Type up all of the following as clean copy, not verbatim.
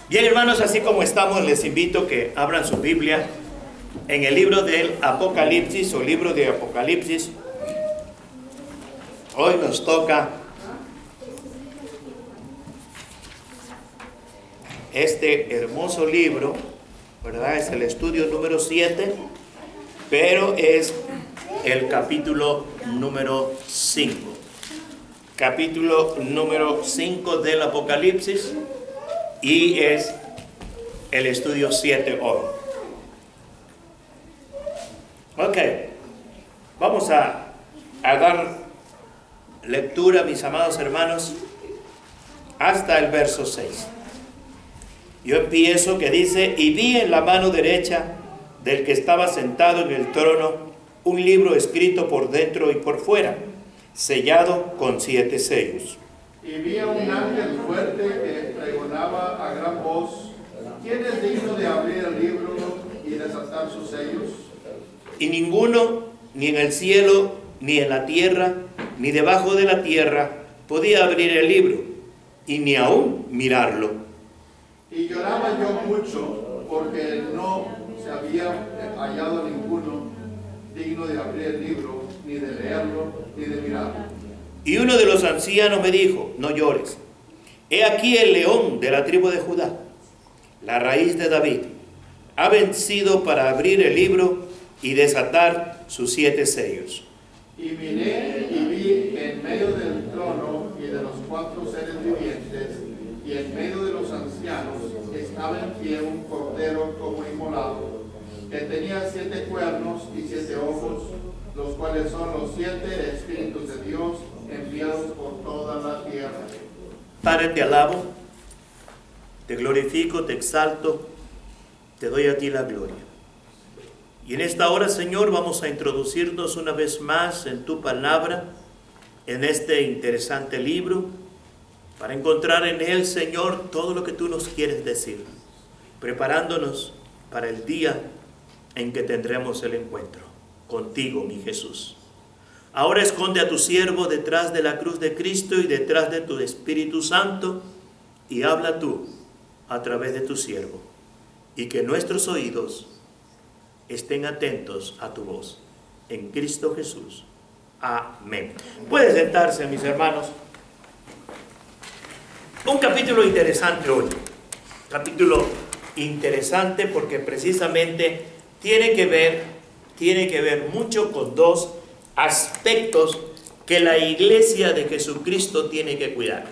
Bien, hermanos, así como estamos, les invito que abran su Biblia en el libro del Apocalipsis o libro de Apocalipsis. Hoy nos toca este hermoso libro, ¿verdad? Es el estudio número 7, pero es el capítulo número 5. Capítulo número 5 del Apocalipsis, y es el estudio 7 hoy. Ok, vamos a dar lectura, mis amados hermanos, hasta el verso 6. Yo empiezo, que dice: y vi en la mano derecha del que estaba sentado en el trono un libro escrito por dentro y por fuera, sellado con 7 sellos. Y vi a un ángel fuerte que pregonaba a gran voz: ¿quién es digno de abrir el libro y desatar sus sellos? Y ninguno, ni en el cielo, ni en la tierra, ni debajo de la tierra, podía abrir el libro, y ni aún mirarlo. Y lloraba yo mucho, porque no se había hallado ninguno digno de abrir el libro, ni de leerlo, ni de mirarlo. Y uno de los ancianos me dijo: no llores. He aquí el león de la tribu de Judá, la raíz de David, ha vencido para abrir el libro y desatar sus 7 sellos. Y miré y vi en medio del trono y de los 4 seres vivientes y en medio de los ancianos estaba en pie un cordero como inmolado, que tenía 7 cuernos y 7 ojos, los cuales son los 7 espíritus de Dios enviados por toda la tierra. Padre, te alabo, te glorifico, te exalto, te doy a ti la gloria. Y en esta hora, Señor, vamos a introducirnos una vez más en tu palabra, en este interesante libro, para encontrar en él, Señor, todo lo que tú nos quieres decir, preparándonos para el día en que tendremos el encuentro contigo, mi Jesús. Ahora esconde a tu siervo detrás de la cruz de Cristo y detrás de tu Espíritu Santo, y habla tú a través de tu siervo, y que nuestros oídos estén atentos a tu voz. En Cristo Jesús. Amén. Pueden sentarse, mis hermanos. Un capítulo interesante hoy. Capítulo interesante porque precisamente tiene que ver mucho con 2 aspectos que la iglesia de Jesucristo tiene que cuidar.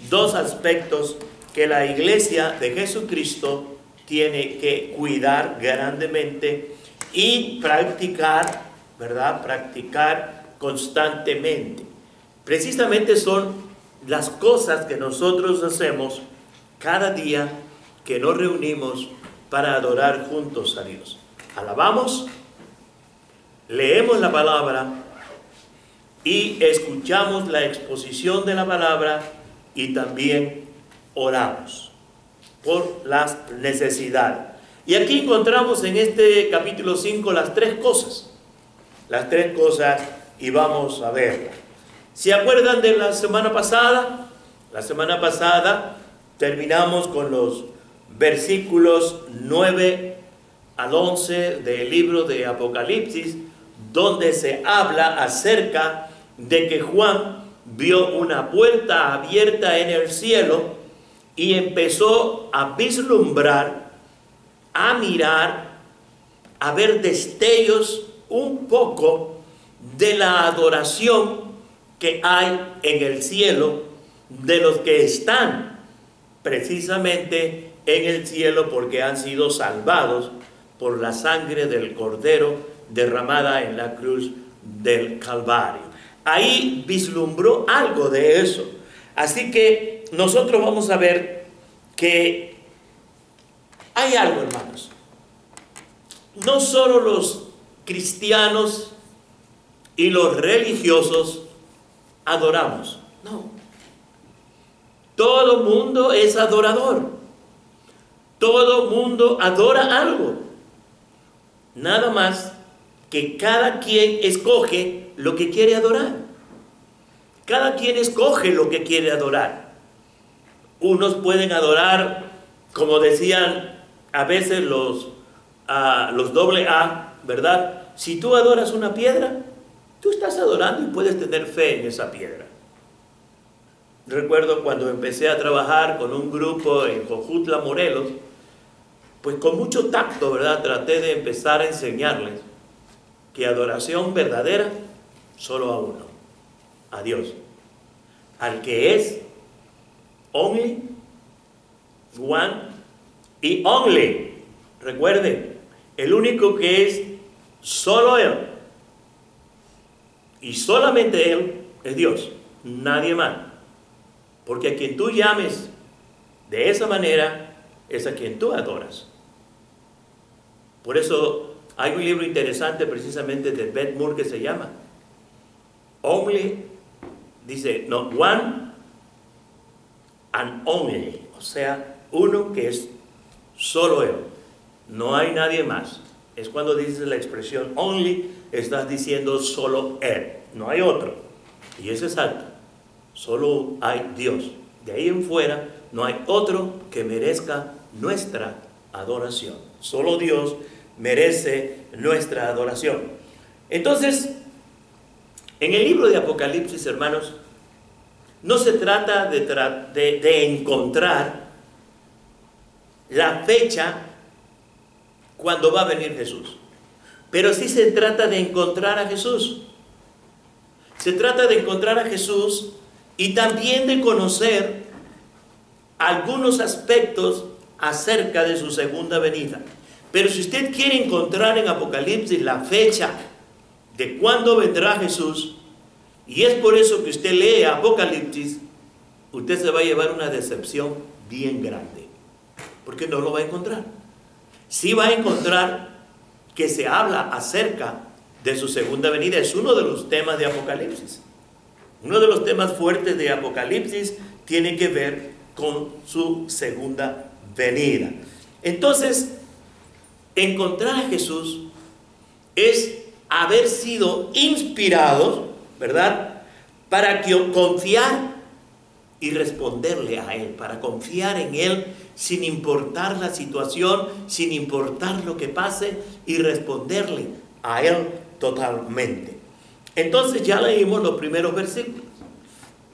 2 aspectos que la iglesia de Jesucristo tiene que cuidar grandemente y practicar, ¿verdad? Practicar constantemente. Precisamente son las cosas que nosotros hacemos cada día que nos reunimos para adorar juntos a Dios. Alabamos, leemos la palabra y escuchamos la exposición de la palabra, y también oramos por las necesidades. Y aquí encontramos en este capítulo 5 las 3 cosas. Las 3 cosas, y vamos a verlas. ¿Se acuerdan de la semana pasada? La semana pasada terminamos con los versículos 9 al 11 del libro de Apocalipsis, donde se habla acerca de que Juan vio una puerta abierta en el cielo y empezó a vislumbrar, a mirar, a ver destellos un poco de la adoración que hay en el cielo de los que están precisamente en el cielo porque han sido salvados por la sangre del Cordero derramada en la cruz del Calvario. Ahí vislumbró algo de eso. Así que nosotros vamos a ver que hay algo, hermanos. No solo los cristianos y los religiosos adoramos, no. Todo mundo es adorador. Todo mundo adora algo. Nada más que cada quien escoge lo que quiere adorar. Cada quien escoge lo que quiere adorar. Unos pueden adorar como decían a veces los AA, ¿verdad? Si tú adoras una piedra, tú estás adorando y puedes tener fe en esa piedra. Recuerdo cuando empecé a trabajar con un grupo en Jojutla, Morelos, pues con mucho tacto, ¿verdad? Traté de empezar a enseñarles que adoración verdadera solo a uno, a Dios, al que es only, one y only. Recuerden, el único que es solo Él y solamente Él es Dios, nadie más. Porque a quien tú llames de esa manera es a quien tú adoras. Por eso hay un libro interesante precisamente de Beth Moore que se llama Only, dice, no, One and Only, o sea, uno que es solo Él, no hay nadie más. Es cuando dices la expresión only, estás diciendo solo Él, no hay otro. Y es exacto, solo hay Dios. De ahí en fuera no hay otro que merezca nuestra adoración. Solo Dios merece nuestra adoración. Entonces, en el libro de Apocalipsis, hermanos, no se trata de encontrar la fecha cuando va a venir Jesús, pero sí se trata de encontrar a Jesús. Se trata de encontrar a Jesús y también de conocer algunos aspectos acerca de su segunda venida. Pero si usted quiere encontrar en Apocalipsis la fecha de cuándo vendrá Jesús, y es por eso que usted lee Apocalipsis, usted se va a llevar una decepción bien grande, porque no lo va a encontrar. Sí va a encontrar que se habla acerca de su segunda venida. Es uno de los temas de Apocalipsis. Uno de los temas fuertes de Apocalipsis tiene que ver con su segunda venida. Entonces, encontrar a Jesús es haber sido inspirados, ¿verdad?, para confiar y responderle a Él, para confiar en Él sin importar la situación, sin importar lo que pase, y responderle a Él totalmente. Entonces ya leímos los primeros versículos.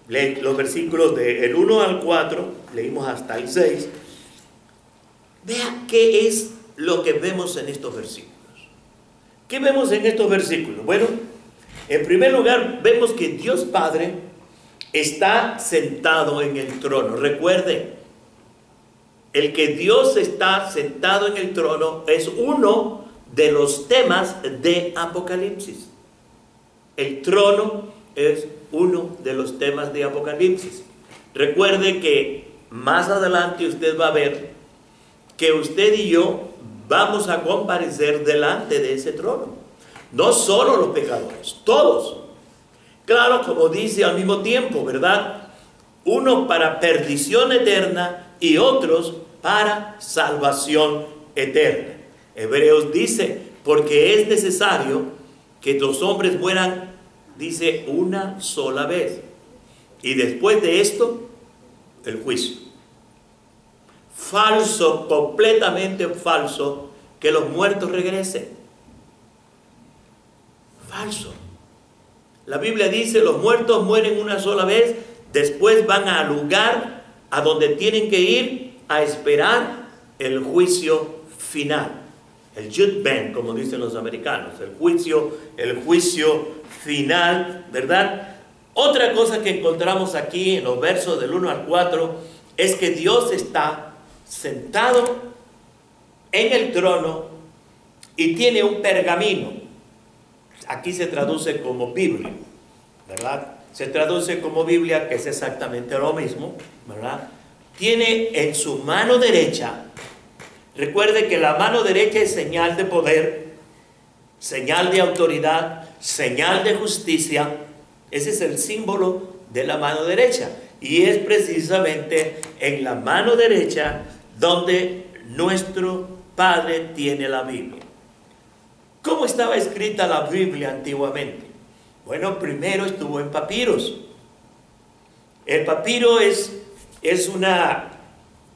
Los versículos del 1 al 4, leímos hasta el 6. Vea qué es lo que vemos en estos versículos. ¿Qué vemos en estos versículos? Bueno, en primer lugar, vemos que Dios Padre está sentado en el trono. Recuerden, el que Dios está sentado en el trono es uno de los temas de Apocalipsis. El trono es uno de los temas de Apocalipsis. Recuerde que más adelante usted va a ver que usted y yo vamos a comparecer delante de ese trono. No solo los pecadores, todos. Claro, como dice al mismo tiempo, ¿verdad? Unos para perdición eterna y otros para salvación eterna. Hebreos dice, porque es necesario que los hombres mueran, dice, una sola vez. Y después de esto, el juicio. Falso, completamente falso, que los muertos regresen. Falso. La Biblia dice, los muertos mueren una sola vez, después van al lugar a donde tienen que ir a esperar el juicio final. El judgment, como dicen los americanos, el juicio final, ¿verdad? Otra cosa que encontramos aquí en los versos del 1 al 4 es que Dios está sentado en el trono y tiene un pergamino. Aquí se traduce como Biblia, ¿verdad? Se traduce como Biblia, que es exactamente lo mismo, ¿verdad? Tiene en su mano derecha, recuerde que la mano derecha es señal de poder, señal de autoridad, señal de justicia. Ese es el símbolo de la mano derecha. Y es precisamente en la mano derecha donde nuestro Padre tiene la Biblia. ¿Cómo estaba escrita la Biblia antiguamente? Bueno, primero estuvo en papiros. El papiro es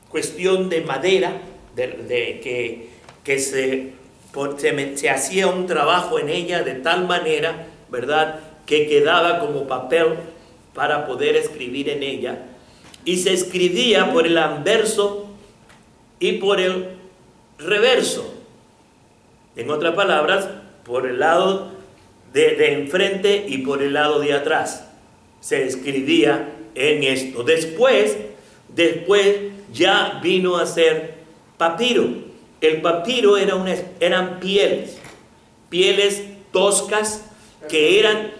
cuestión de madera, que se hacía un trabajo en ella de tal manera, ¿verdad?, que quedaba como papel para poder escribir en ella, y se escribía por el anverso y por el reverso. En otras palabras, por el lado de enfrente y por el lado de atrás se escribía en esto. Después ya vino a ser papiro. El papiro eran pieles toscas que eran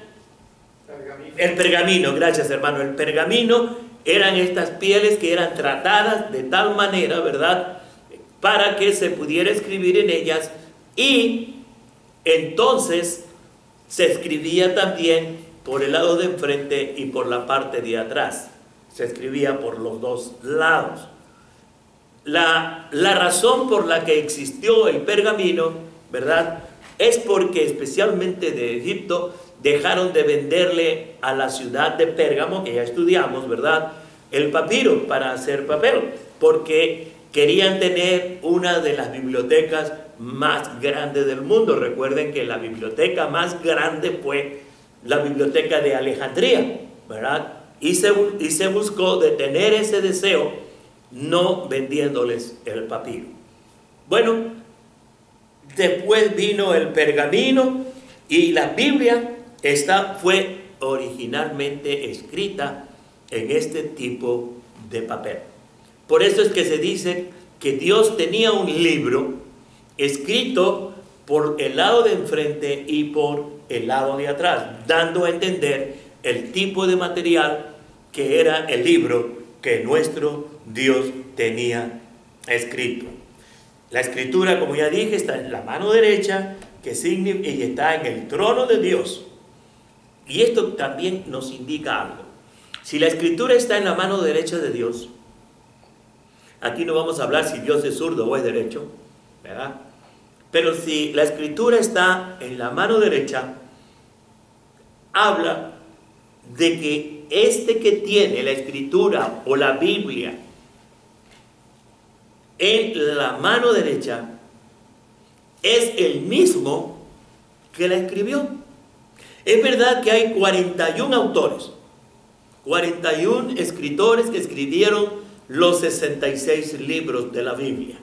el pergamino. Gracias, hermano. El pergamino eran estas pieles que eran tratadas de tal manera, ¿verdad?, para que se pudiera escribir en ellas, y entonces se escribía también por el lado de enfrente y por la parte de atrás. Se escribía por los dos lados. La razón por la que existió el pergamino, ¿verdad?, es porque especialmente de Egipto dejaron de venderle a la ciudad de Pérgamo, que ya estudiamos, ¿verdad?, el papiro para hacer papel, porque querían tener una de las bibliotecas más grandes del mundo. Recuerden que la biblioteca más grande fue la biblioteca de Alejandría, ¿verdad? Y se buscó detener ese deseo, no vendiéndoles el papiro. Bueno, después vino el pergamino, y la Biblia fue originalmente escrita en este tipo de papel. Por eso es que se dice que Dios tenía un libro escrito por el lado de enfrente y por el lado de atrás, dando a entender el tipo de material que era el libro que nuestro Dios tenía escrito. La escritura, como ya dije, está en la mano derecha, y está en el trono de Dios. Y esto también nos indica algo. Si la escritura está en la mano derecha de Dios, aquí no vamos a hablar si Dios es zurdo o es derecho, ¿verdad? Pero si la escritura está en la mano derecha, habla de que que tiene la escritura o la Biblia en la mano derecha es el mismo que la escribió. Es verdad que hay 41 autores, 41 escritores que escribieron los 66 libros de la Biblia.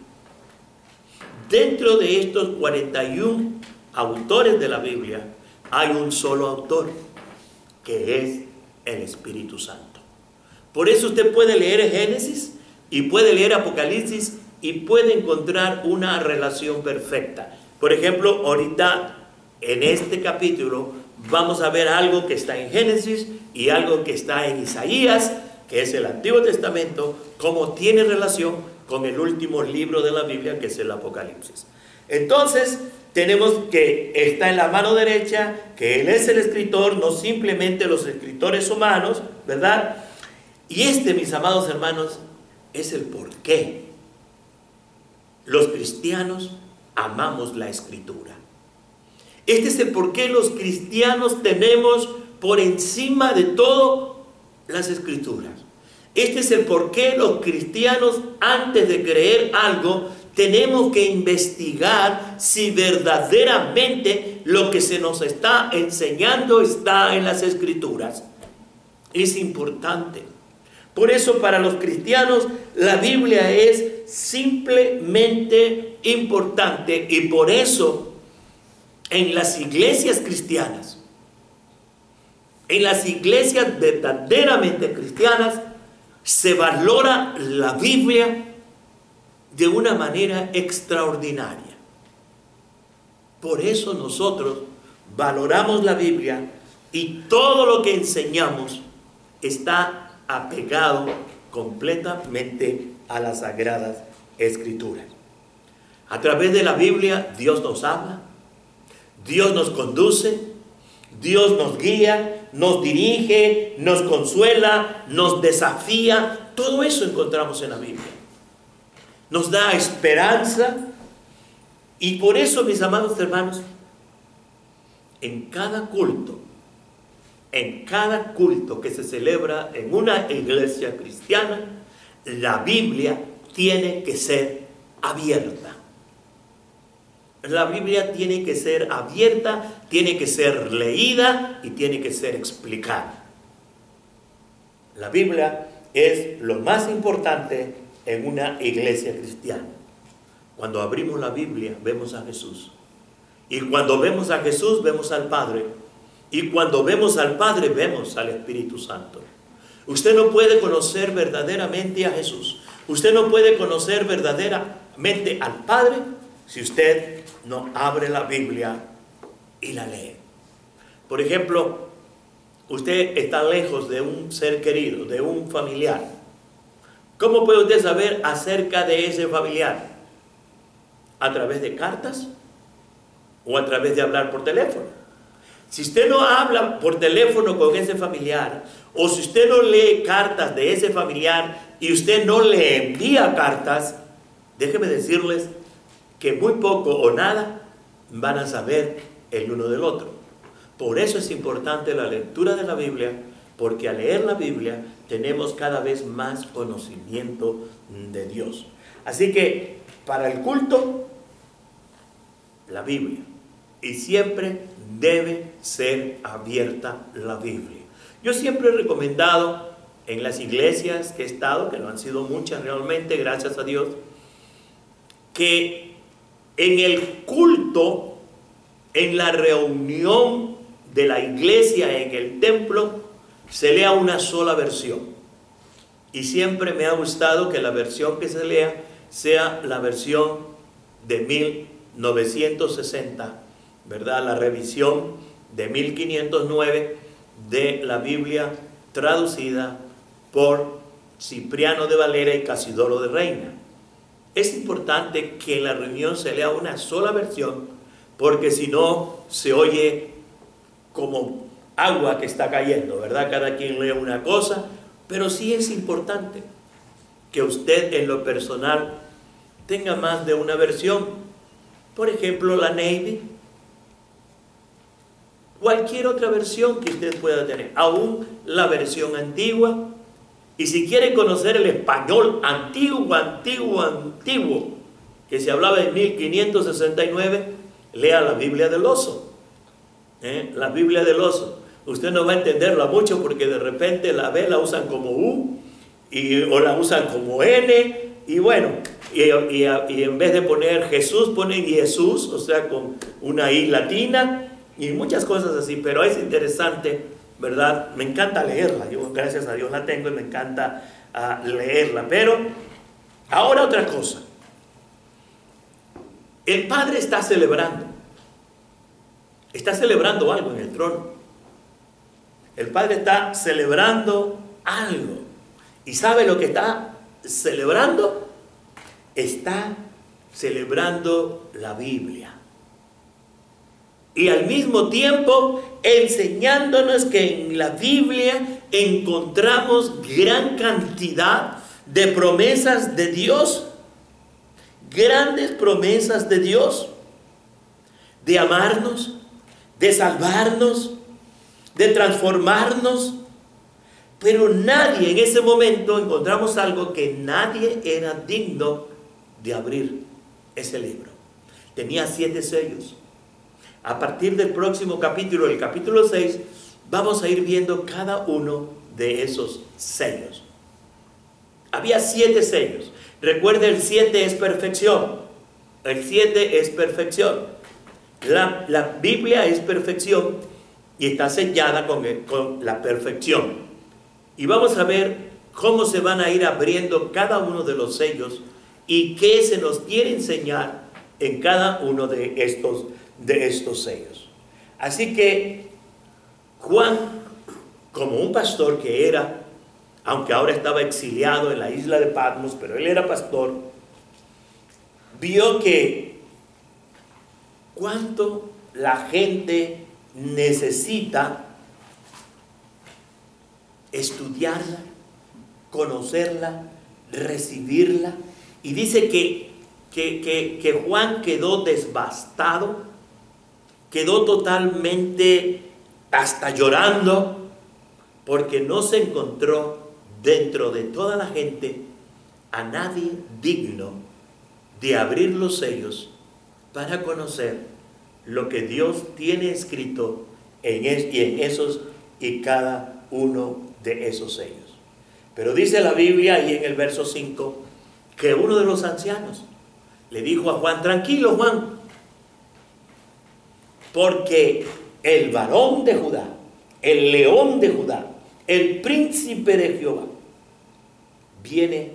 Dentro de estos 41 autores de la Biblia hay un solo autor, que es el Espíritu Santo. Por eso usted puede leer Génesis y puede leer Apocalipsis y puede encontrar una relación perfecta. Por ejemplo, ahorita en este capítulo vamos a ver algo que está en Génesis y algo que está en Isaías, que es el Antiguo Testamento, cómo tiene relación con el último libro de la Biblia, que es el Apocalipsis. Entonces, tenemos que está en la mano derecha, que Él es el escritor, no simplemente los escritores humanos, ¿verdad? Y mis amados hermanos, es el por qué los cristianos amamos la escritura. Este es el por qué los cristianos tenemos por encima de todo las escrituras. Este es el por qué los cristianos, antes de creer algo, tenemos que investigar si verdaderamente lo que se nos está enseñando está en las escrituras. Es importante. Por eso para los cristianos la Biblia es simplemente importante, y por eso en las iglesias cristianas, en las iglesias verdaderamente cristianas, se valora la Biblia de una manera extraordinaria. Por eso nosotros valoramos la Biblia, y todo lo que enseñamos está apegado completamente a las Sagradas Escrituras. A través de la Biblia Dios nos habla, Dios nos conduce, Dios nos guía, nos dirige, nos consuela, nos desafía. Todo eso encontramos en la Biblia. Nos da esperanza, y por eso, mis amados hermanos, en cada culto que se celebra en una iglesia cristiana, la Biblia tiene que ser abierta. La Biblia tiene que ser abierta, tiene que ser leída y tiene que ser explicada. La Biblia es lo más importante en una iglesia cristiana. Cuando abrimos la Biblia, vemos a Jesús. Y cuando vemos a Jesús, vemos al Padre. Y cuando vemos al Padre, vemos al Espíritu Santo. Usted no puede conocer verdaderamente a Jesús. Usted no puede conocer verdaderamente al Padre si usted no abre la Biblia y la lee. Por ejemplo, usted está lejos de un ser querido, de un familiar. ¿Cómo puede usted saber acerca de ese familiar? ¿A través de cartas o a través de hablar por teléfono? Si usted no habla por teléfono con ese familiar, o si usted no lee cartas de ese familiar y usted no le envía cartas, déjeme decirles que muy poco o nada van a saber el uno del otro. Por eso es importante la lectura de la Biblia, porque al leer la Biblia tenemos cada vez más conocimiento de Dios. Así que para el culto, la Biblia. Y siempre debe ser abierta la Biblia. Yo siempre he recomendado en las iglesias que he estado, que no han sido muchas realmente, gracias a Dios, que en el culto, en la reunión de la iglesia, en el templo, se lea una sola versión. Y siempre me ha gustado que la versión que se lea sea la versión de 1960, ¿verdad? La revisión de 1509 de la Biblia traducida por Cipriano de Valera y Casidoro de Reina. Es importante que en la reunión se lea una sola versión, porque si no se oye como agua que está cayendo, ¿verdad? Cada quien lee una cosa, pero sí es importante que usted en lo personal tenga más de una versión. Por ejemplo, la Navy, cualquier otra versión que usted pueda tener, aún la versión antigua. Y si quiere conocer el español antiguo, que se hablaba en 1569, lea la Biblia del Oso. La Biblia del Oso. Usted no va a entenderla mucho porque de repente la B la usan como U o la usan como N, y bueno, y en vez de poner Jesús, ponen Jesús, o sea, con una I latina y muchas cosas así. Pero es interesante, ¿verdad? Me encanta leerla. Yo, gracias a Dios, la tengo y me encanta leerla. Pero ahora otra cosa. El Padre está celebrando algo en el trono. El Padre está celebrando algo. ¿Y sabe lo que está celebrando? Está celebrando la Biblia. Y al mismo tiempo enseñándonos que en la Biblia encontramos gran cantidad de promesas de Dios, grandes promesas de Dios, de amarnos, de salvarnos, de transformarnos. Pero nadie, en ese momento encontramos algo que nadie era digno de abrir ese libro. Tenía 7 sellos. A partir del próximo capítulo, el capítulo 6, vamos a ir viendo cada uno de esos sellos. Había 7 sellos. Recuerde, el 7 es perfección. El 7 es perfección. La Biblia es perfección y está sellada con la perfección. Y vamos a ver cómo se van a ir abriendo cada uno de los sellos y qué se nos quiere enseñar en cada uno de estos sellos. Así que Juan, como un pastor que era, aunque ahora estaba exiliado en la isla de Patmos, pero él era pastor, vio que cuánto la gente necesita estudiarla, conocerla, recibirla. Y dice que Juan quedó devastado, quedó totalmente hasta llorando, porque no se encontró dentro de toda la gente a nadie digno de abrir los sellos para conocer lo que Dios tiene escrito en esos y cada uno de esos sellos. Pero dice la Biblia ahí en el verso 5 que uno de los ancianos le dijo a Juan: tranquilo, Juan, porque el varón de Judá, el león de Judá, el príncipe de Jehová, viene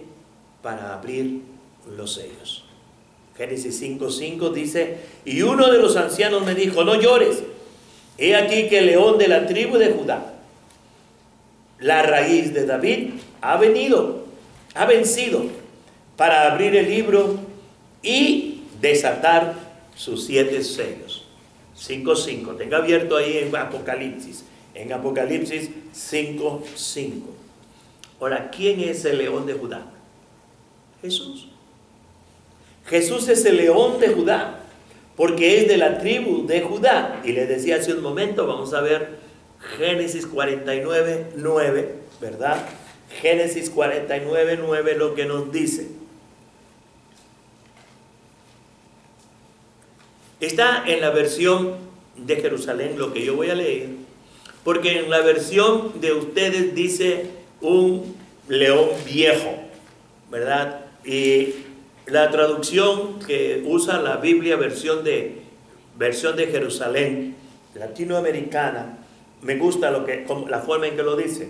para abrir los sellos. Génesis 5:5 dice: y uno de los ancianos me dijo: no llores, he aquí que el león de la tribu de Judá, la raíz de David, ha vencido para abrir el libro y desatar sus 7 sellos. 5:5, tenga abierto ahí en Apocalipsis 5:5. Ahora, ¿quién es el león de Judá? Jesús. Jesús es el león de Judá, porque es de la tribu de Judá. Y les decía hace un momento, vamos a ver Génesis 49:9, ¿verdad? Génesis 49:9, lo que nos dice. Está en la versión de Jerusalén lo que yo voy a leer, porque en la versión de ustedes dice un león viejo, ¿verdad? Y la traducción que usa la Biblia, versión de Jerusalén, latinoamericana, me gusta la forma en que lo dice.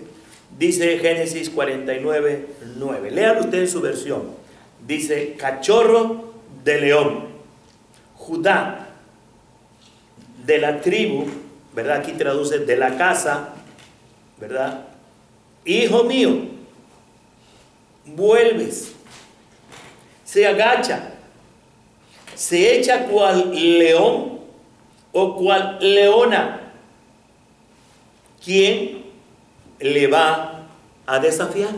Dice Génesis 49:9. Léalo usted en su versión. Dice: cachorro de león, Judá, de la tribu, ¿verdad? Aquí traduce de la casa, ¿verdad? Hijo mío, vuelves, se agacha, se echa cual león o cual leona. ¿Quién le va a desafiar?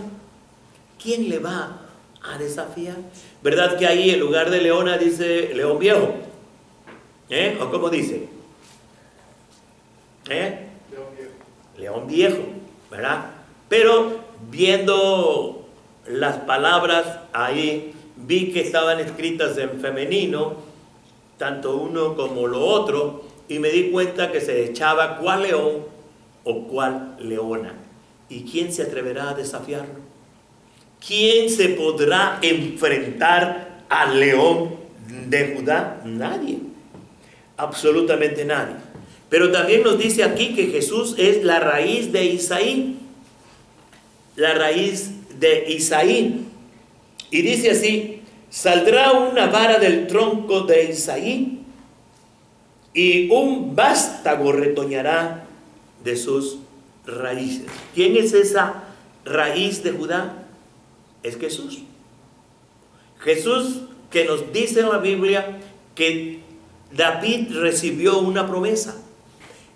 ¿Quién le va a desafiar? ¿Verdad que ahí en lugar de leona dice león viejo? ¿O cómo dice? León viejo, ¿verdad? Pero viendo las palabras ahí, vi que estaban escritas en femenino, tanto uno como lo otro, y me di cuenta que se echaba cuál león o cuál leona. ¿Y quién se atreverá a desafiarlo? ¿Quién se podrá enfrentar al león de Judá? Nadie, absolutamente nadie. Pero también nos dice aquí que Jesús es la raíz de Isaí, la raíz de Isaí. Y dice así: saldrá una vara del tronco de Isaí y un vástago retoñará de sus raíces. ¿Quién es esa raíz de Judá? Es Jesús. Jesús, que nos dice en la Biblia que David recibió una promesa.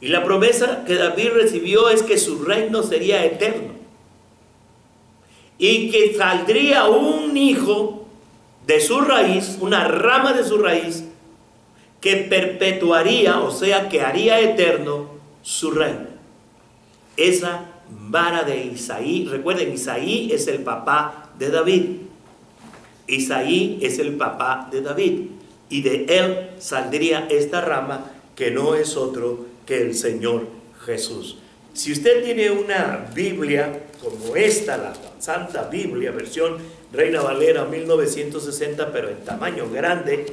Y la promesa que David recibió es que su reino sería eterno. Y que saldría un hijo de su raíz, una rama de su raíz, que perpetuaría, o sea, que haría eterno su reino. Esa vara de Isaí, recuerden, Isaí es el papá de David. Isaí es el papá de David. Y de él saldría esta rama que no es otro que el Señor Jesús. Si usted tiene una Biblia como esta, la Santa Biblia, versión Reina Valera 1960, pero en tamaño grande,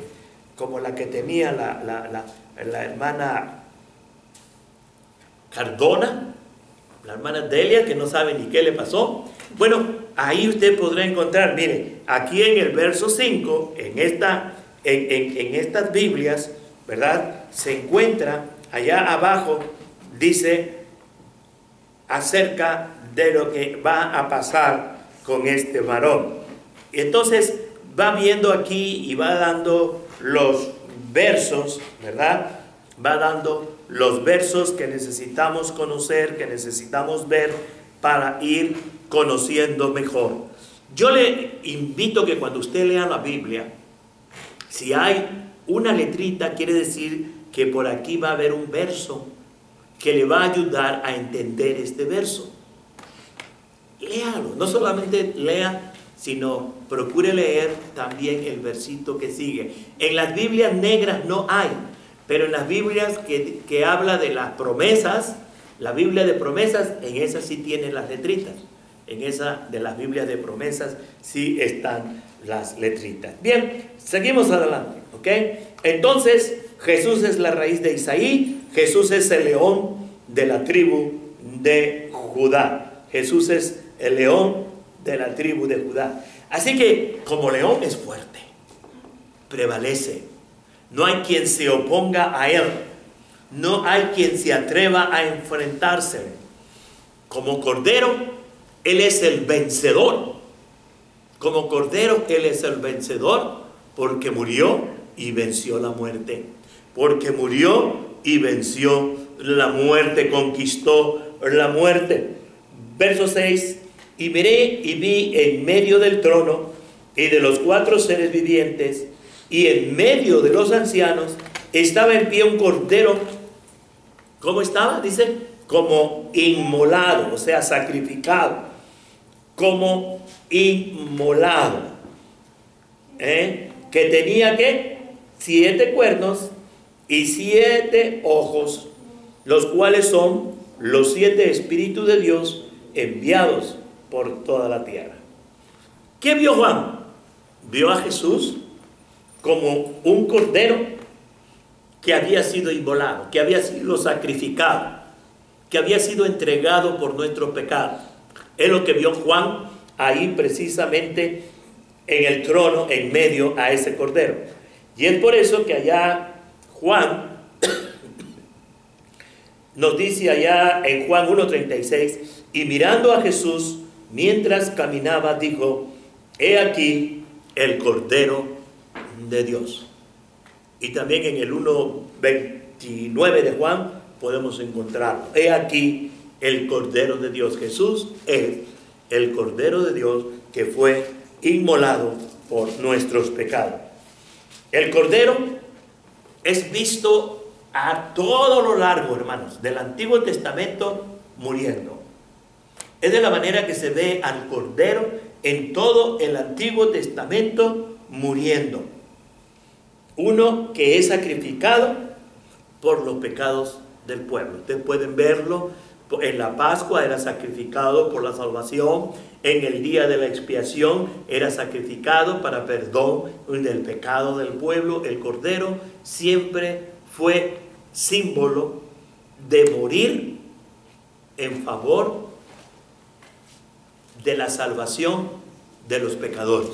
como la que tenía la hermana Cardona, la hermana Delia, que no sabe ni qué le pasó. Bueno, ahí usted podrá encontrar, mire, aquí en el verso 5, en estas Biblias, ¿verdad? Se encuentra allá abajo, dice acerca de lo que va a pasar con este varón. Entonces va viendo aquí y va dando los versos, ¿verdad? Va dando los versos que necesitamos conocer, que necesitamos ver para ir conociendo mejor. Yo le invito que cuando usted lea la Biblia, si hay una letrita, quiere decir que por aquí va a haber un verso que le va a ayudar a entender este verso. Léalo, no solamente lea sino procure leer también el versito que sigue. En las Biblias negras no hay, pero en las Biblias que habla de las promesas, la Biblia de promesas, en esa sí tiene las letritas. En esa de las Biblias de promesas sí están las letritas. Bien, seguimos adelante, ¿ok? Entonces, Jesús es la raíz de Isaí, Jesús es el león de la tribu de Judá. Jesús es el león de la tribu de Judá. Así que, como león es fuerte, prevalece. No hay quien se oponga a él. No hay quien se atreva a enfrentarse. Como cordero, él es el vencedor. Como cordero, él es el vencedor porque murió y venció la muerte. Porque murió y venció la muerte, conquistó la muerte. Verso 6. Y miré y vi en medio del trono y de los 4 seres vivientes y en medio de los ancianos estaba en pie un cordero. ¿Cómo estaba? Dice, como inmolado, o sea, sacrificado. Como inmolado. Que tenía, ¿qué? 7 cuernos y 7 ojos, los cuales son los 7 espíritus de Dios enviados por toda la tierra. ¿Qué vio Juan? Vio a Jesús como un cordero que había sido inmolado, que había sido sacrificado, que había sido entregado por nuestros pecados. Es lo que vio Juan ahí precisamente en el trono, en medio a ese cordero. Y es por eso que allá Juan nos dice allá en Juan 1:36, y mirando a Jesús mientras caminaba, dijo, he aquí el Cordero de Dios. Y también en el 1:29 de Juan podemos encontrarlo. He aquí el Cordero de Dios. Jesús es el Cordero de Dios que fue inmolado por nuestros pecados. El Cordero es visto a todo lo largo, hermanos, del Antiguo Testamento muriendo. Es de la manera que se ve al Cordero en todo el Antiguo Testamento muriendo. Uno que es sacrificado por los pecados del pueblo. Ustedes pueden verlo en la Pascua, era sacrificado por la salvación. En el día de la expiación era sacrificado para perdón del pecado del pueblo. El Cordero siempre fue símbolo de morir en favor de la salvación de los pecadores.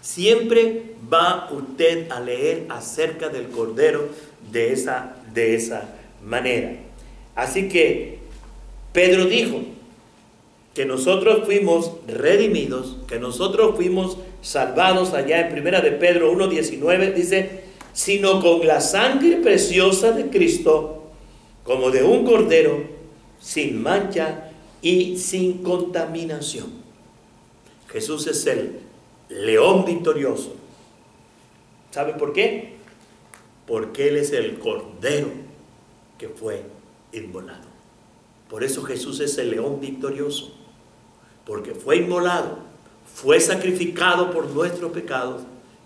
Siempre va usted a leer acerca del Cordero de esa manera. Así que Pedro dijo que nosotros fuimos redimidos, que nosotros fuimos salvados. Allá en 1 de Pedro 1:19 dice, sino con la sangre preciosa de Cristo, como de un cordero, sin mancha y sin contaminación. Jesús es el león victorioso. ¿Saben por qué? Porque Él es el cordero que fue inmolado. Por eso Jesús es el león victorioso, porque fue inmolado, fue sacrificado por nuestros pecados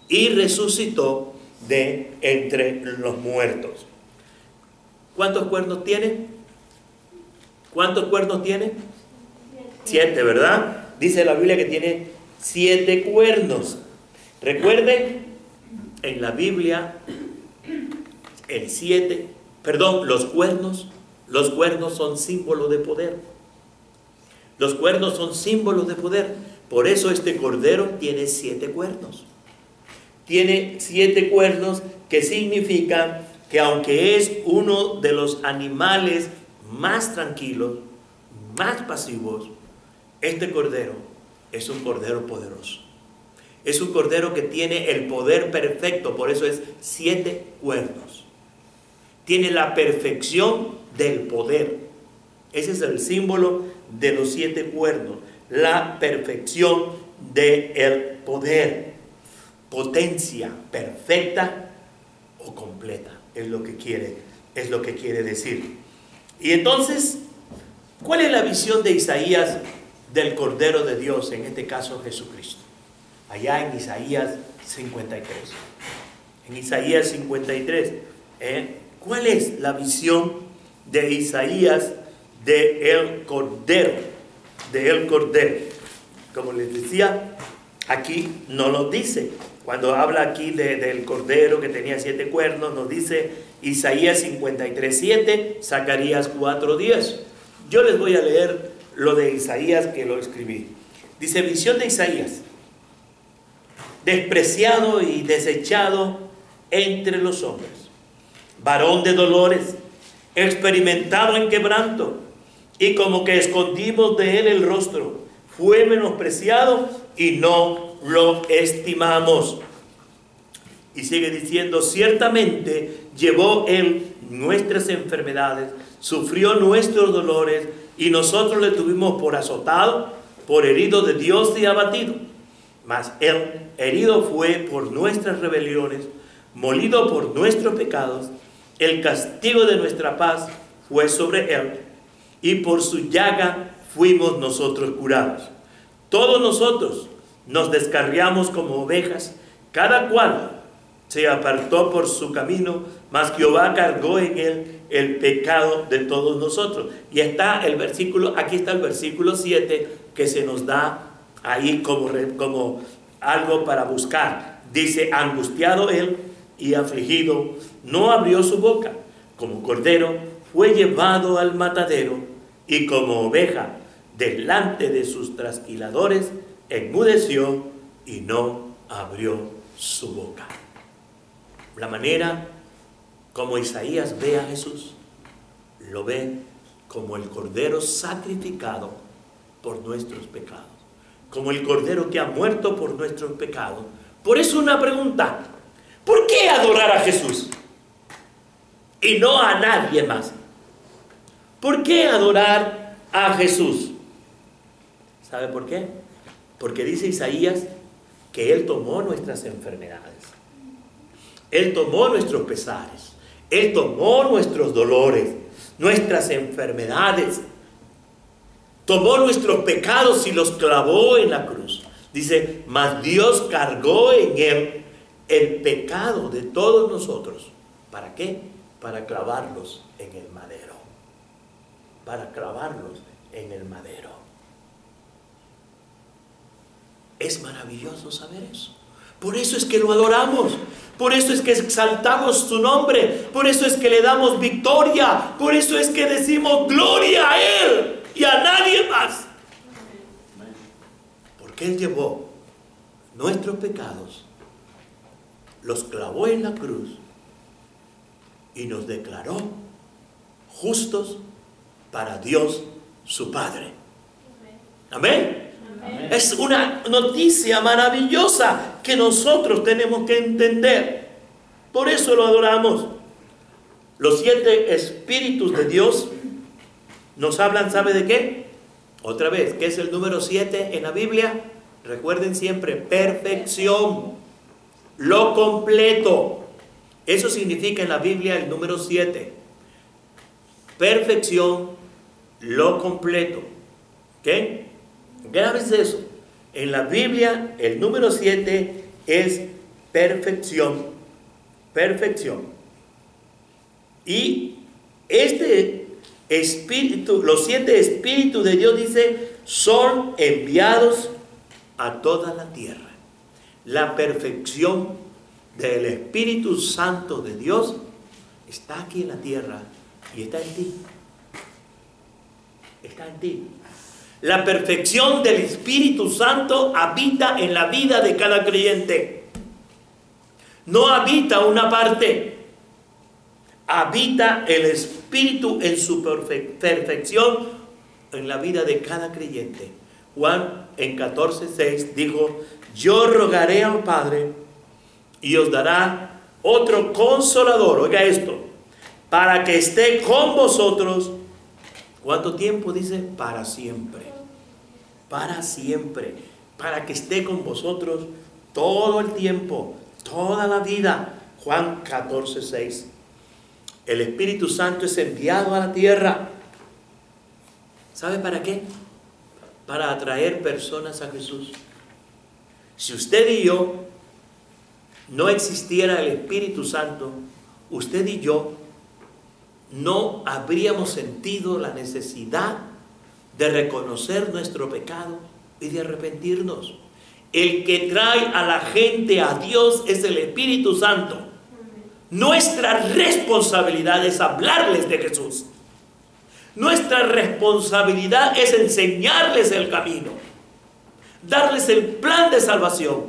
y resucitó de entre los muertos. ¿Cuántos cuernos tiene? ¿Cuántos cuernos tiene? 7, ¿verdad? Dice la Biblia que tiene 7 cuernos. Recuerden, en la Biblia, los cuernos son símbolos de poder. Los cuernos son símbolos de poder. Por eso este cordero tiene 7 cuernos. Tiene 7 cuernos, que significan que aunque es uno de los animales más tranquilos, más pasivos, este cordero es un cordero poderoso. Es un cordero que tiene el poder perfecto, por eso es 7 cuernos. Tiene la perfección del poder. Ese es el símbolo de los 7 cuernos, la perfección del poder. Potencia perfecta o completa, es lo que quiere decir. Y entonces, ¿cuál es la visión de Isaías del Cordero de Dios, en este caso Jesucristo. Allá en Isaías 53. En Isaías 53, ¿cuál es la visión de Isaías de el Cordero? De el Cordero. Como les decía, aquí no lo dice. Cuando habla aquí del Cordero que tenía 7 cuernos, nos dice Isaías 53:7, Zacarías 4:10. Yo les voy a leer lo de Isaías, que lo escribí. Dice: visión de Isaías, despreciado y desechado entre los hombres, varón de dolores, experimentado en quebranto, y como que escondimos de él el rostro, fue menospreciado y no lo estimamos. Y sigue diciendo: ciertamente llevó él nuestras enfermedades, sufrió nuestros dolores, y nosotros le tuvimos por azotado, por herido de Dios y abatido. Mas él herido fue por nuestras rebeliones, molido por nuestros pecados. El castigo de nuestra paz fue sobre él, y por su llaga fuimos nosotros curados. Todos nosotros nos descarriamos como ovejas, cada cual se apartó por su camino, mas Jehová cargó en él el pecado de todos nosotros. Y está el versículo, aquí está el versículo 7, que se nos da ahí como algo para buscar. Dice: angustiado él y afligido, no abrió su boca. Como cordero fue llevado al matadero, y como oveja delante de sus trasquiladores, enmudeció y no abrió su boca. La manera como Isaías ve a Jesús, lo ve como el cordero sacrificado por nuestros pecados, como el cordero que ha muerto por nuestros pecados. Por eso una pregunta: ¿por qué adorar a Jesús y no a nadie más? ¿Por qué adorar a Jesús? ¿Sabe por qué? Porque dice Isaías que Él tomó nuestras enfermedades, Él tomó nuestros pesares, Él tomó nuestros dolores, nuestras enfermedades, tomó nuestros pecados y los clavó en la cruz. Dice: mas Dios cargó en Él el pecado de todos nosotros. ¿Para qué? Para clavarlos en el madero. Para clavarlos en el madero. Es maravilloso saber eso. Por eso es que lo adoramos. Por eso es que exaltamos su nombre. Por eso es que le damos victoria. Por eso es que decimos gloria a Él y a nadie más. Porque Él llevó nuestros pecados, los clavó en la cruz y nos declaró justos para Dios su Padre. Amén. Amén. Es una noticia maravillosa que nosotros tenemos que entender. Por eso lo adoramos. Los 7 espíritus de Dios nos hablan, ¿sabe de qué? Otra vez, ¿qué es el número 7 en la Biblia? Recuerden siempre: perfección, lo completo. Eso significa en la Biblia el número 7. Perfección, lo completo. ¿Qué? Grábense eso. En la Biblia el número 7 es perfección. Perfección. Y este espíritu, los 7 espíritus de Dios, dice, son enviados a toda la tierra. La perfección del Espíritu Santo de Dios está aquí en la tierra y está en ti. Está en ti. La perfección del Espíritu Santo habita en la vida de cada creyente. No habita una parte. Habita el Espíritu en su perfección en la vida de cada creyente. Juan en 14:6 dijo: yo rogaré al Padre y os dará otro consolador. Oiga esto: para que esté con vosotros. ¿Cuánto tiempo? Dice: para siempre. Para siempre. Para que esté con vosotros todo el tiempo, toda la vida. Juan 14:6. El Espíritu Santo es enviado a la tierra. ¿Sabe para qué? para atraer personas a Jesús. Si usted y yo no existiera el Espíritu Santo, usted y yo no habríamos sentido la necesidad de reconocer nuestro pecado y de arrepentirnos. El que trae a la gente a Dios es el Espíritu Santo. Nuestra responsabilidad es hablarles de Jesús. Nuestra responsabilidad es enseñarles el camino, darles el plan de salvación.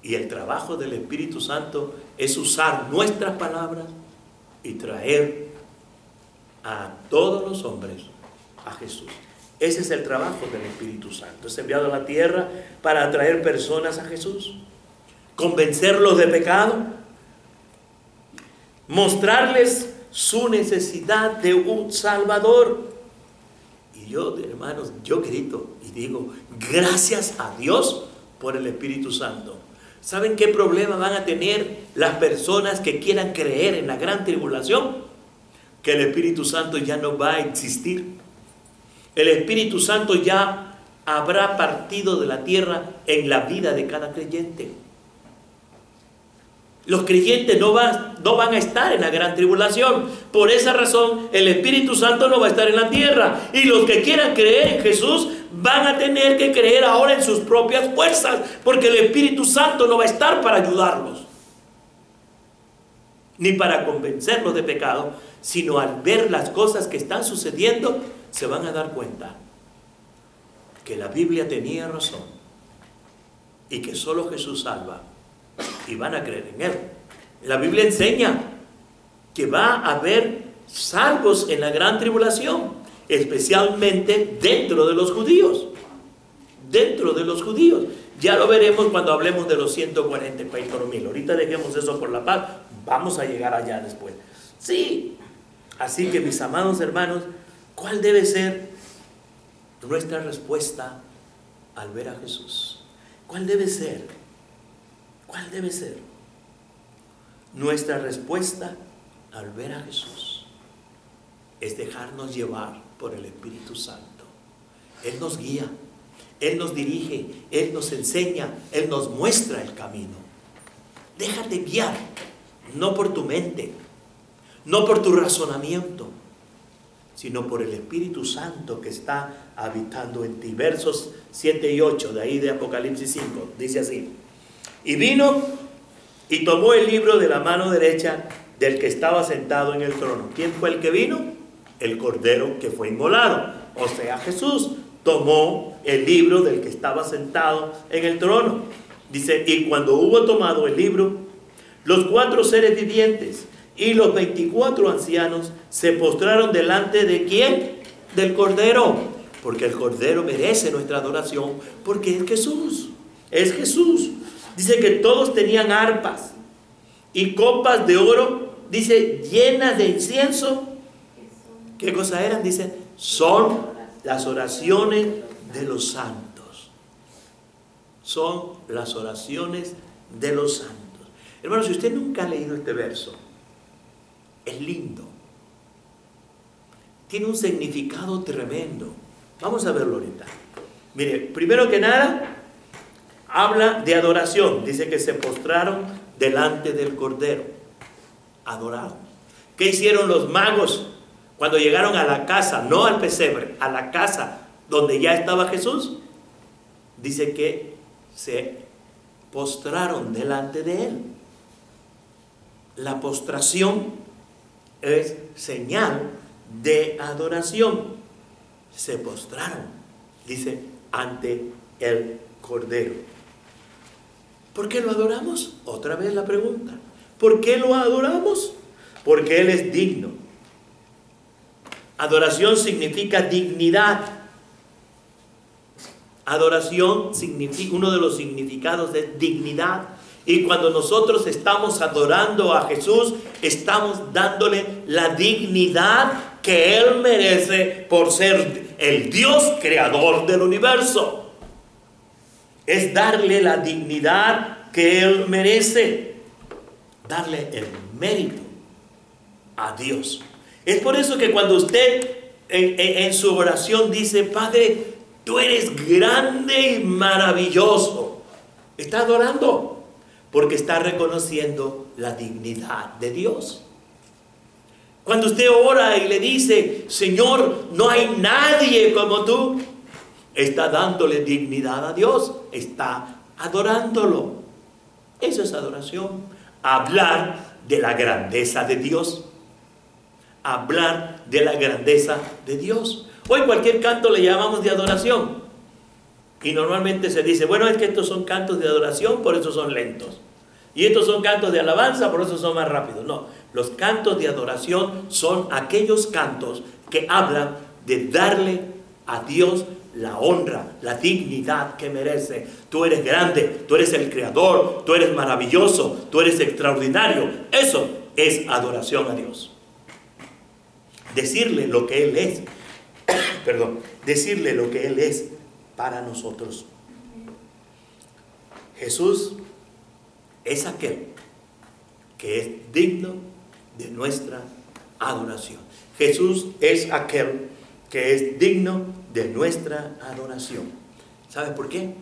Y el trabajo del Espíritu Santo es usar nuestras palabras y traer a todos los hombres a Jesús. Ese es el trabajo del Espíritu Santo. Es enviado a la tierra para atraer personas a Jesús, convencerlos de pecado, mostrarles su necesidad de un Salvador. Y yo, hermanos, yo grito y digo, gracias a Dios por el Espíritu Santo. ¿Saben qué problema van a tener las personas que quieran creer en la gran tribulación? Que el Espíritu Santo ya no va a existir. El Espíritu Santo ya habrá partido de la tierra en la vida de cada creyente. Los creyentes no van a estar en la gran tribulación. Por esa razón, el Espíritu Santo no va a estar en la tierra. Y los que quieran creer en Jesús van a tener que creer ahora en sus propias fuerzas, porque el Espíritu Santo no va a estar para ayudarlos, ni para convencerlos de pecado, sino al ver las cosas que están sucediendo, se van a dar cuenta que la Biblia tenía razón y que solo Jesús salva, y van a creer en Él. La Biblia enseña que va a haber salvos en la gran tribulación, especialmente dentro de los judíos. Dentro de los judíos. Ya lo veremos cuando hablemos de los 144,000. Ahorita dejemos eso por la paz. Vamos a llegar allá después. Sí. Así que, mis amados hermanos, ¿cuál debe ser nuestra respuesta al ver a Jesús? ¿Cuál debe ser? ¿Cuál debe ser nuestra respuesta al ver a Jesús? Es dejarnos llevar por el Espíritu Santo. Él nos guía, Él nos dirige, Él nos enseña, Él nos muestra el camino. Déjate guiar, no por tu mente, no por tu razonamiento, sino por el Espíritu Santo que está habitando en ti. Versos 7 y 8 de ahí de Apocalipsis 5, dice así: y vino y tomó el libro de la mano derecha del que estaba sentado en el trono. ¿Quién fue el que vino? El Cordero que fue inmolado, o sea, Jesús. Tomó el libro del que estaba sentado en el trono. Dice, y cuando hubo tomado el libro, los 4 seres vivientes y los 24 ancianos se postraron delante de ¿quién? Del Cordero, porque el Cordero merece nuestra adoración, porque es Jesús, es Jesús. Dice que todos tenían arpas y copas de oro, dice, llenas de incienso. ¿Qué cosa eran? Dice, son las oraciones de los santos. Son las oraciones de los santos. Hermano, si usted nunca ha leído este verso, es lindo. Tiene un significado tremendo. Vamos a verlo ahorita. Mire, primero que nada, habla de adoración. Dice que se postraron delante del Cordero. Adoraron. ¿Qué hicieron los magos cuando llegaron a la casa? No al pesebre, a la casa donde ya estaba Jesús. Dice que se postraron delante de Él. La postración es señal de adoración. Se postraron, dice, ante el Cordero. ¿Por qué lo adoramos? Otra vez la pregunta. ¿Por qué lo adoramos? Porque Él es digno. Adoración significa dignidad. Adoración significa, uno de los significados es dignidad. Y cuando nosotros estamos adorando a Jesús, estamos dándole la dignidad que Él merece por ser el Dios creador del universo. Es darle la dignidad que Él merece, darle el mérito a Dios. Es por eso que cuando usted en su oración dice: Padre, tú eres grande y maravilloso. Está adorando porque está reconociendo la dignidad de Dios. Cuando usted ora y le dice: Señor, no hay nadie como tú, está dándole dignidad a Dios, está adorándolo. Eso es adoración. Hablar de la grandeza de Dios. Hablar de la grandeza de Dios. Hoy cualquier canto le llamamos de adoración. Y normalmente se dice: bueno, es que estos son cantos de adoración, por eso son lentos. Y estos son cantos de alabanza, por eso son más rápidos. No, los cantos de adoración son aquellos cantos que hablan de darle a Dios la honra, la dignidad que merece. Tú eres grande, tú eres el creador, tú eres maravilloso, tú eres extraordinario. Eso es adoración a Dios. Decirle lo que Él es, decirle lo que Él es para nosotros. Jesús es aquel que es digno de nuestra adoración. Jesús es aquel que es digno de nuestra adoración. ¿Sabe por qué?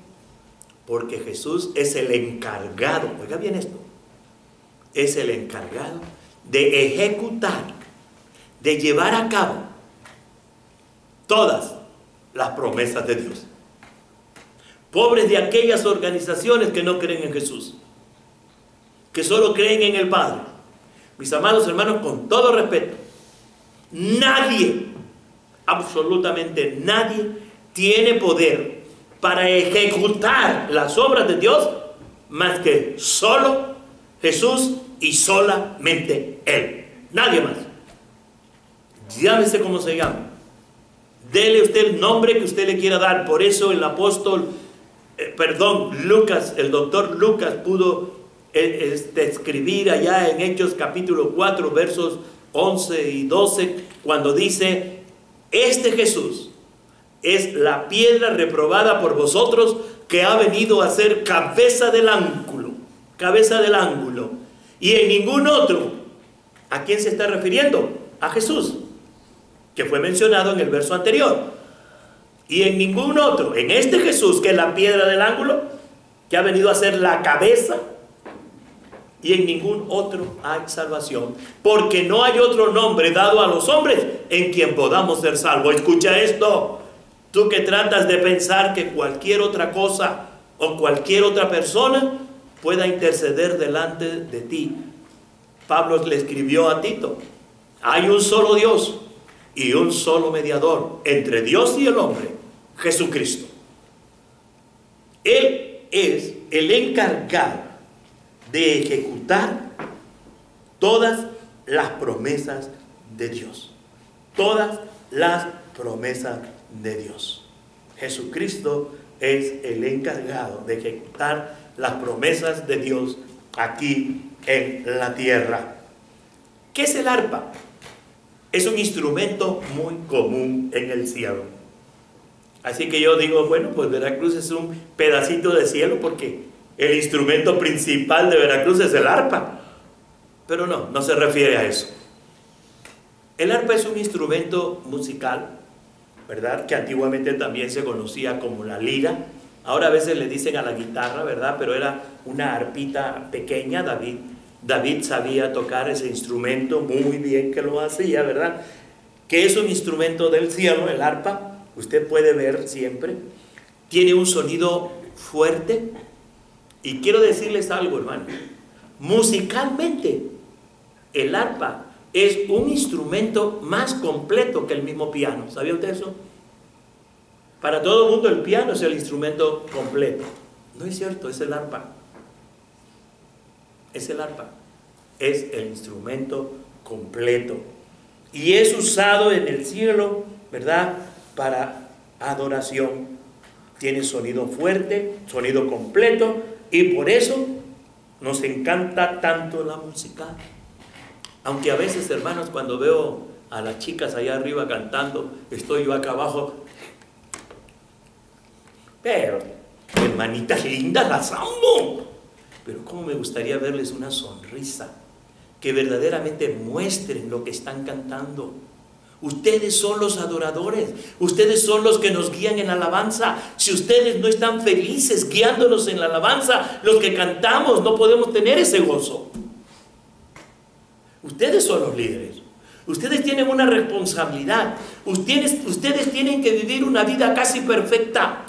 Porque Jesús es el encargado, oiga bien esto, es el encargado de ejecutar, de llevar a cabo todas las promesas de Dios. Pobres de aquellas organizaciones que no creen en Jesús, que solo creen en el Padre. Mis amados hermanos, con todo respeto, nadie, absolutamente nadie, tiene poder para ejecutar las obras de Dios más que solo Jesús y solamente Él. Nadie más. Llámese como se llame. Dele usted el nombre que usted le quiera dar. Por eso el apóstol, Lucas, el doctor Lucas pudo escribir allá en Hechos capítulo 4, versos 11 y 12, cuando dice: este Jesús es la piedra reprobada por vosotros, que ha venido a ser cabeza del ángulo. Cabeza del ángulo. Y en ningún otro. ¿A quién se está refiriendo? A Jesús, que fue mencionado en el verso anterior. Y en ningún otro, en este Jesús, que es la piedra del ángulo, que ha venido a ser la cabeza, y en ningún otro hay salvación, porque no hay otro nombre dado a los hombres en quien podamos ser salvos. Escucha esto, tú que tratas de pensar que cualquier otra cosa o cualquier otra persona pueda interceder delante de ti. Pablo le escribió a Tito: hay un solo Dios y un solo mediador entre Dios y el hombre, Jesucristo. Él es el encargado de ejecutar todas las promesas de Dios. Todas las promesas de Dios. Jesucristo es el encargado de ejecutar las promesas de Dios aquí en la tierra. ¿Qué es el arpa? Es un instrumento muy común en el cielo. Así que yo digo, bueno, pues Veracruz es un pedacito de cielo porque el instrumento principal de Veracruz es el arpa. Pero no se refiere a eso. El arpa es un instrumento musical, ¿verdad? Que antiguamente también se conocía como la lira. Ahora a veces le dicen a la guitarra, ¿verdad? Pero era una arpita pequeña. David sabía tocar ese instrumento muy bien, que lo hacía, ¿verdad? Que es un instrumento del cielo, el arpa. Usted puede ver siempre. Tiene un sonido fuerte. Y quiero decirles algo, hermano. Musicalmente, el arpa es un instrumento más completo que el mismo piano. ¿Sabía usted eso? Para todo el mundo el piano es el instrumento completo. No es cierto, es el arpa. Es el arpa. Es el instrumento completo. Y es usado en el cielo, ¿verdad? Para adoración. Tiene sonido fuerte, sonido completo. Y por eso nos encanta tanto la música. Aunque a veces, hermanos, cuando veo a las chicas allá arriba cantando, estoy yo acá abajo. Pero, hermanitas lindas, las amo. Pero cómo me gustaría verles una sonrisa, que verdaderamente muestren lo que están cantando. Ustedes son los adoradores, ustedes son los que nos guían en la alabanza. Si ustedes no están felices guiándonos en la alabanza, los que cantamos no podemos tener ese gozo. Ustedes son los líderes, ustedes tienen una responsabilidad, ustedes tienen que vivir una vida casi perfecta.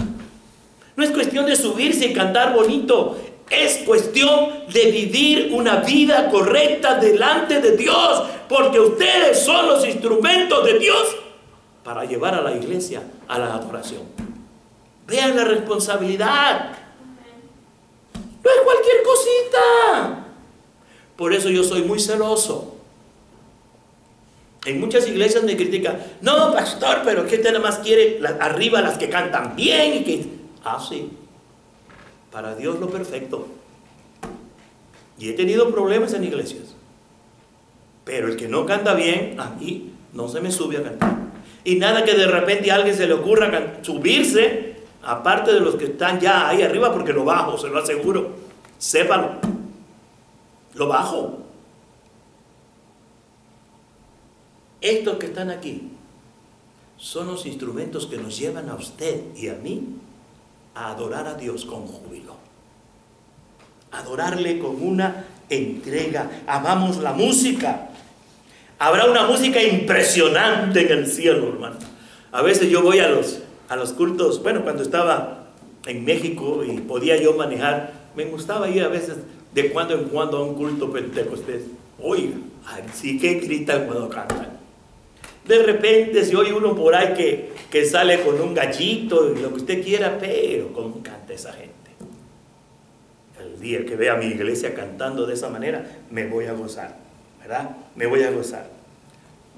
No es cuestión de subirse y cantar bonito, es cuestión de vivir una vida correcta delante de Dios, porque ustedes son los instrumentos de Dios para llevar a la iglesia a la adoración. Vean la responsabilidad. No es cualquier cosita. Por eso yo soy muy celoso. En muchas iglesias me critican: no, pastor, pero que usted nada más quiere arriba las que cantan bien y que... Ah, sí. Para Dios lo perfecto. Y he tenido problemas en iglesias. Pero el que no canta bien, a mí no se me sube a cantar. Y nada que de repente a alguien se le ocurra subirse, aparte de los que están ya ahí arriba, porque lo bajo, se lo aseguro. Sépalo. Lo bajo. Estos que están aquí son los instrumentos que nos llevan a usted y a mí a adorar a Dios con júbilo, adorarle con una entrega. Amamos la música. Habrá una música impresionante en el cielo, hermano. A veces yo voy a los cultos. Bueno, cuando estaba en México y podía yo manejar, me gustaba ir a veces de cuando en cuando a un culto pentecostés. Oiga, sí que gritan cuando cantan. De repente se oye uno por ahí que sale con un gallito y lo que usted quiera, pero ¿cómo canta esa gente? El día que vea a mi iglesia cantando de esa manera, me voy a gozar, ¿verdad? Me voy a gozar.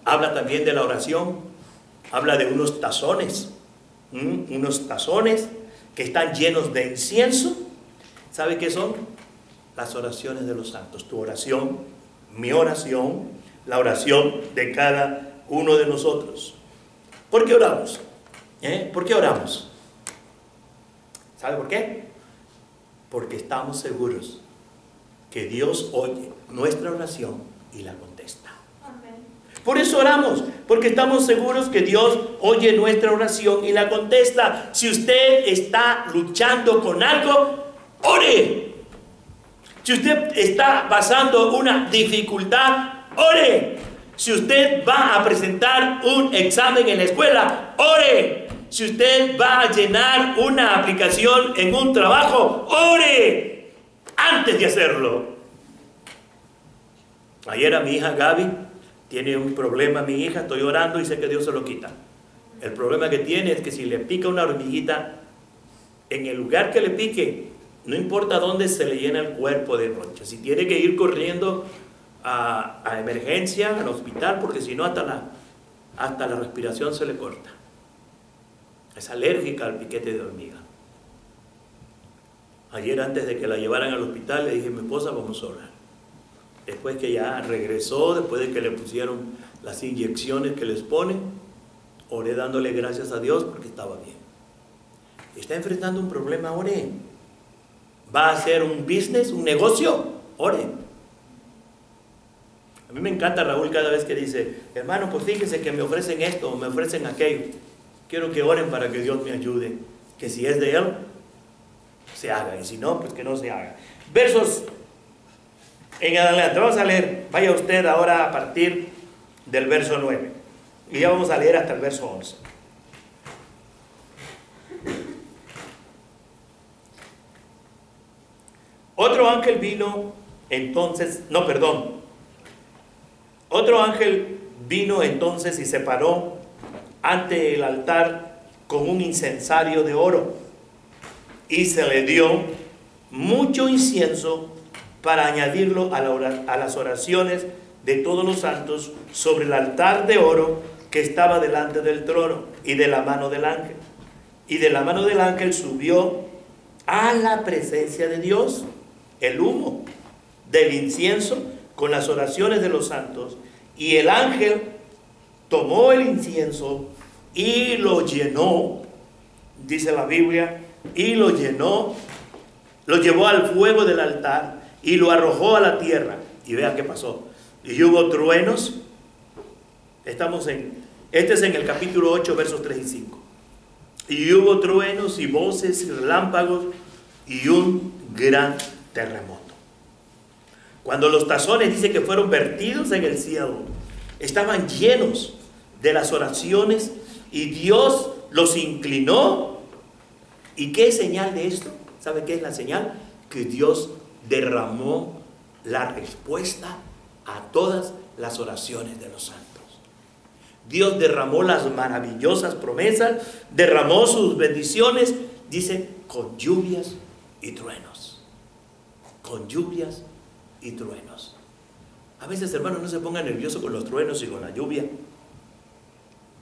Habla también de la oración, habla de unos tazones que están llenos de incienso. ¿Sabe qué son? Las oraciones de los santos. Tu oración, mi oración, la oración de cada uno de nosotros. ¿Por qué oramos? ¿Por qué oramos? ¿Sabe por qué? Porque estamos seguros que Dios oye nuestra oración y la contesta. Amén. Por eso oramos, porque estamos seguros que Dios oye nuestra oración y la contesta. Si usted está luchando con algo, ore. Si usted está pasando una dificultad, ore. Si usted va a presentar un examen en la escuela, ore. Si usted va a llenar una aplicación en un trabajo, ore antes de hacerlo. Ayer a mi hija Gaby tiene un problema, mi hija, estoy orando y sé que Dios se lo quita. El problema que tiene es que si le pica una hormiguita, en el lugar que le pique, no importa dónde, se le llena el cuerpo de ronchas. Si tiene que ir corriendo a emergencia, al hospital, porque si no hasta la respiración se le corta. Es alérgica al piquete de hormiga. Ayer, antes de que la llevaran al hospital, le dije a mi esposa: vamos a orar. Después que ya regresó, después de que le pusieron las inyecciones que les ponen, oré dándole gracias a Dios porque estaba bien. Está enfrentando un problema, ore. Va a hacer un business, un negocio, ore. A mí me encanta Raúl cada vez que dice: hermano, pues fíjese que me ofrecen esto o me ofrecen aquello. Quiero que oren para que Dios me ayude. Que si es de Él, se haga. Y si no, pues que no se haga. Versos en adelante. Vamos a leer. Vaya usted ahora a partir del verso 9. Y ya vamos a leer hasta el verso 11. Otro ángel vino entonces, Otro ángel vino entonces y se paró ante el altar con un incensario de oro, y se le dio mucho incienso para añadirlo a las oraciones de todos los santos sobre el altar de oro que estaba delante del trono y de la mano del ángel. Y de la mano del ángel subió a la presencia de Dios el humo del incienso con las oraciones de los santos, y el ángel tomó el incienso y lo llenó, dice la Biblia, y lo llenó, lo llevó al fuego del altar y lo arrojó a la tierra. Y vea qué pasó. Y hubo truenos. Estamos en Este es en el capítulo 8, versos 3 y 5. Y hubo truenos y voces y relámpagos y un gran terremoto. Cuando los tazones dice que fueron vertidos en el cielo, estaban llenos de las oraciones y Dios los inclinó. ¿Y qué es señal de esto? ¿Sabe qué es la señal? Que Dios derramó la respuesta a todas las oraciones de los santos. Dios derramó las maravillosas promesas, derramó sus bendiciones, dice, con lluvias y truenos. Con lluvias y truenos. A veces, hermanos, no se ponga nervioso con los truenos y con la lluvia.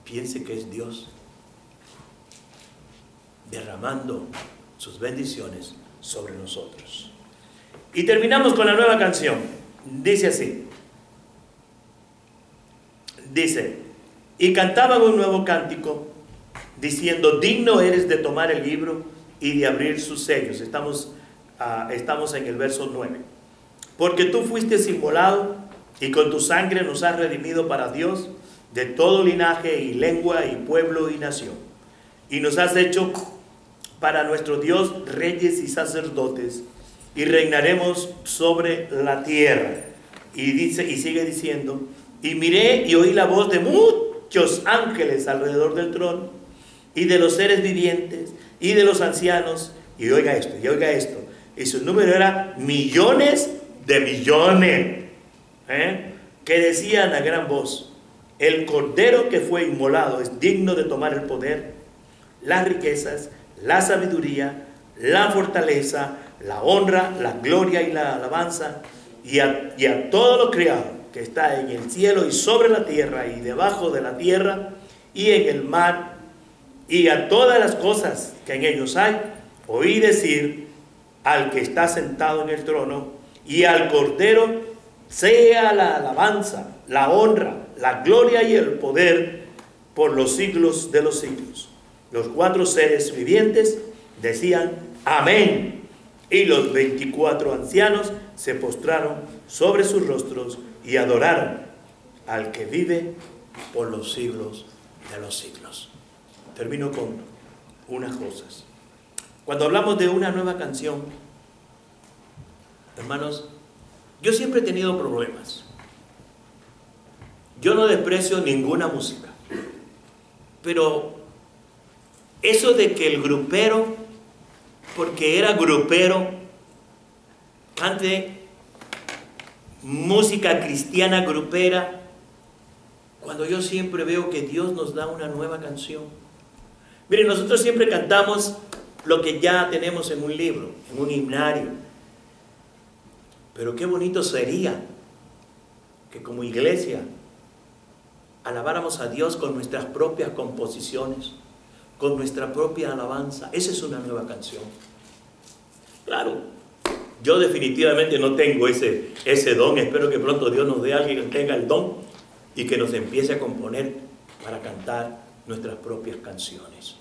Piense que es Dios derramando sus bendiciones sobre nosotros. Y terminamos con la nueva canción. Dice así. Dice, y cantaban un nuevo cántico, diciendo, digno eres de tomar el libro y de abrir sus sellos. Estamos en el verso 9. Porque tú fuiste inmolado y con tu sangre nos has redimido para Dios de todo linaje y lengua y pueblo y nación. Y nos has hecho para nuestro Dios reyes y sacerdotes, y reinaremos sobre la tierra. Y dice, y sigue diciendo, y miré y oí la voz de muchos ángeles alrededor del trono, y de los seres vivientes, y de los ancianos, y oiga esto, y su número era millones de millones, que decían a gran voz, el cordero que fue inmolado es digno de tomar el poder, las riquezas, la sabiduría, la fortaleza, la honra, la gloria y la alabanza, y a todo lo creado que está en el cielo y sobre la tierra y debajo de la tierra y en el mar, y a todas las cosas que en ellos hay, oí decir al que está sentado en el trono y al Cordero, sea la alabanza, la honra, la gloria y el poder por los siglos de los siglos. Los 4 seres vivientes decían amén, y los 24 ancianos se postraron sobre sus rostros y adoraron al que vive por los siglos de los siglos. Termino con unas cosas. Cuando hablamos de una nueva canción, hermanos, yo siempre he tenido problemas. Yo no desprecio ninguna música, pero eso de que el grupero, porque era grupero, cante música cristiana grupera, cuando yo siempre veo que Dios nos da una nueva canción. Miren, nosotros siempre cantamos lo que ya tenemos en un libro, en un himnario. Pero qué bonito sería que como iglesia alabáramos a Dios con nuestras propias composiciones, con nuestra propia alabanza. Esa es una nueva canción. Claro, yo definitivamente no tengo ese don. Espero que pronto Dios nos dé a alguien que tenga el don y que nos empiece a componer para cantar nuestras propias canciones.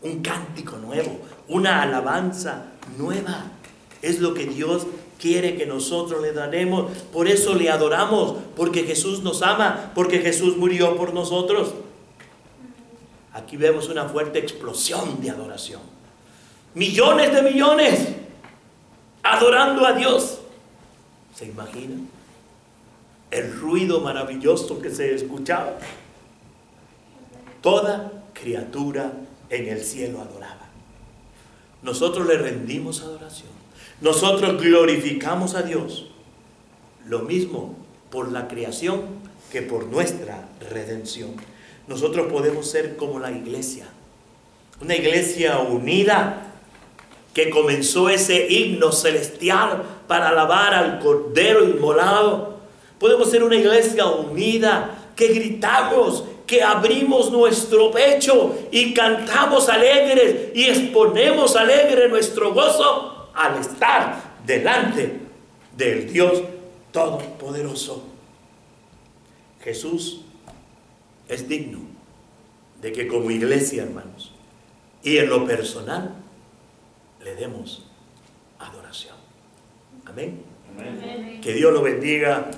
Un cántico nuevo, una alabanza nueva. Es lo que Dios quiere que nosotros le daremos. Por eso le adoramos, porque Jesús nos ama, porque Jesús murió por nosotros. Aquí vemos una fuerte explosión de adoración. Millones de millones adorando a Dios. ¿Se imaginan el ruido maravilloso que se escuchaba? Toda criatura en el cielo adoraba. Nosotros le rendimos adoración. Nosotros glorificamos a Dios. Lo mismo por la creación que por nuestra redención. Nosotros podemos ser como la iglesia. Una iglesia unida que comenzó ese himno celestial para alabar al Cordero inmolado. Podemos ser una iglesia unida que gritamos, que abrimos nuestro pecho y cantamos alegres y exponemos alegre nuestro gozo al estar delante del Dios Todopoderoso. Jesús es digno de que como iglesia, hermanos, y en lo personal, le demos adoración. Amén. Amén. Que Dios lo bendiga.